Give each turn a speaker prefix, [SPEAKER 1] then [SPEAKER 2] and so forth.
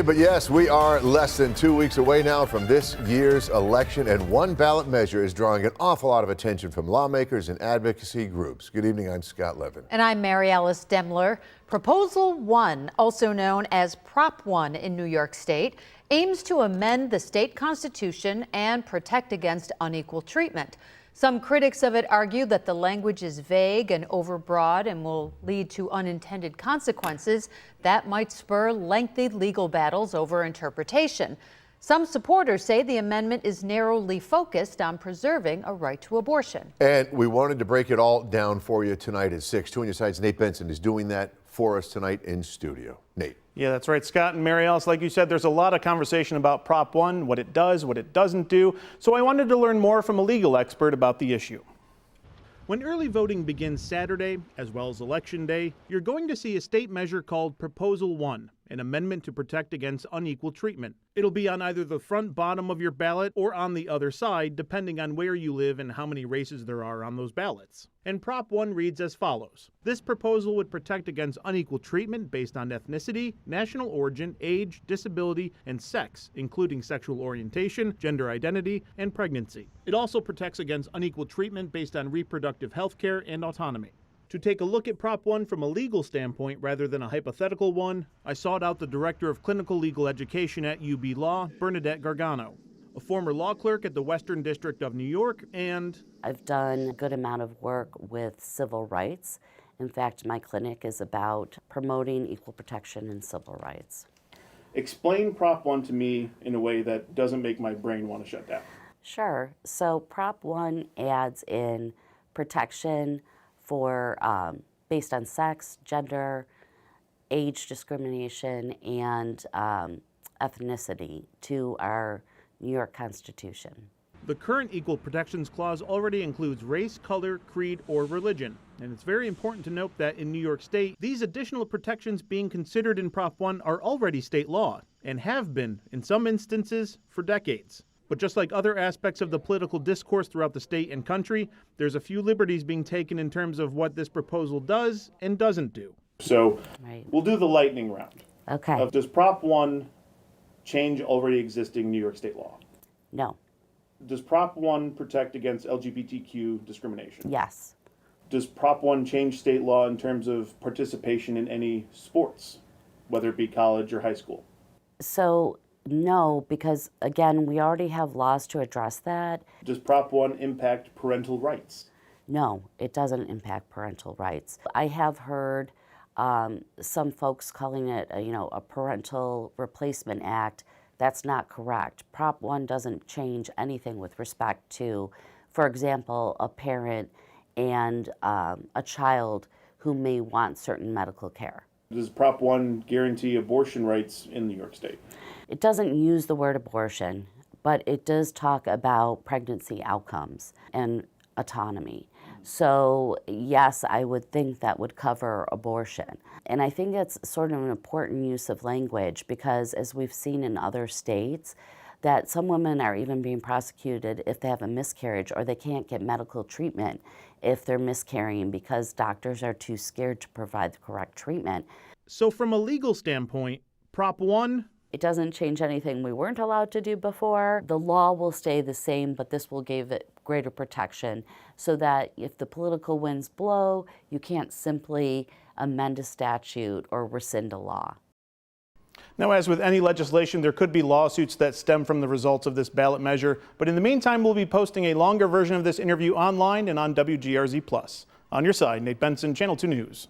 [SPEAKER 1] believe, but yes, we are less than 2 weeks away now from this year's election, and one ballot measure is drawing an awful lot of attention from lawmakers and advocacy groups. Good evening, I'm Scott Levin.
[SPEAKER 2] And I'm Mary Alice Demler. Proposal 1, also known as Prop 1 in New York State, aims to amend the state constitution and protect against unequal treatment. Some critics of it argue that the language is vague and overbroad and will lead to unintended consequences that might spur lengthy legal battles over interpretation. Some supporters say the amendment is narrowly focused on preserving a right to abortion.
[SPEAKER 1] And we wanted to break it all down for you tonight at 6. 2 on your sides, Nate Benson is doing that for us tonight in studio. Nate.
[SPEAKER 3] Yeah, that's right, Scott and Mary Alice. Like you said, there's a lot of conversation about Prop 1, what it does, what it doesn't do. So I wanted to learn more from a legal expert about the issue. When early voting begins Saturday, as well as Election Day, you're going to see a state measure called Proposal 1, an amendment to protect against unequal treatment. It'll be on either the front bottom of your ballot or on the other side, depending on where you live and how many races there are on those ballots. And Prop 1 reads as follows. This proposal would protect against unequal treatment based on ethnicity, national origin, age, disability, and sex, including sexual orientation, gender identity, and pregnancy. It also protects against unequal treatment based on reproductive health care and autonomy. To take a look at Prop 1 from a legal standpoint rather than a hypothetical one, I sought out the Director of Clinical Legal Education at UB Law, Bernadette Gargano, a former law clerk at the Western District of New York, and
[SPEAKER 4] I've done a good amount of work with civil rights. In fact, my clinic is about promoting equal protection and civil rights.
[SPEAKER 3] Explain Prop 1 to me in a way that doesn't make my brain want to shut down.
[SPEAKER 4] Sure. So Prop 1 adds in protection for based on sex, gender, age discrimination, and ethnicity to our New York Constitution.
[SPEAKER 3] The current Equal Protections Clause already includes race, color, creed, or religion. And it's very important to note that in New York State, these additional protections being considered in Prop 1 are already state law and have been, in some instances, for decades. But just like other aspects of the political discourse throughout the state and country, there's a few liberties being taken in terms of what this proposal does and doesn't do. So We'll do the lightning round.
[SPEAKER 4] Okay.
[SPEAKER 3] Does Prop 1 change already existing New York State law?
[SPEAKER 4] No.
[SPEAKER 3] Does Prop 1 protect against LGBTQ discrimination?
[SPEAKER 4] Yes.
[SPEAKER 3] Does Prop 1 change state law in terms of participation in any sports, whether it be college or high school?
[SPEAKER 4] So no, because again, we already have laws to address that.
[SPEAKER 3] Does Prop 1 impact parental rights?
[SPEAKER 4] No, it doesn't impact parental rights. I have heard some folks calling it a Parental Replacement Act. That's not correct. Prop 1 doesn't change anything with respect to, for example, a parent and a child who may want certain medical care.
[SPEAKER 3] Does Prop 1 guarantee abortion rights in New York State?
[SPEAKER 4] It doesn't use the word abortion, but it does talk about pregnancy outcomes and autonomy. So yes, I would think that would cover abortion. And I think it's sort of an important use of language because as we've seen in other states, that some women are even being prosecuted if they have a miscarriage or they can't get medical treatment if they're miscarrying because doctors are too scared to provide the correct treatment.
[SPEAKER 3] So from a legal standpoint, Prop 1,
[SPEAKER 4] it doesn't change anything we weren't allowed to do before. The law will stay the same, but this will give it greater protection so that if the political winds blow, you can't simply amend a statute or rescind a law.
[SPEAKER 3] Now, as with any legislation, there could be lawsuits that stem from the results of this ballot measure. But in the meantime, we'll be posting a longer version of this interview online and on WGRZ+. On your side, Nate Benson, Channel 2 News.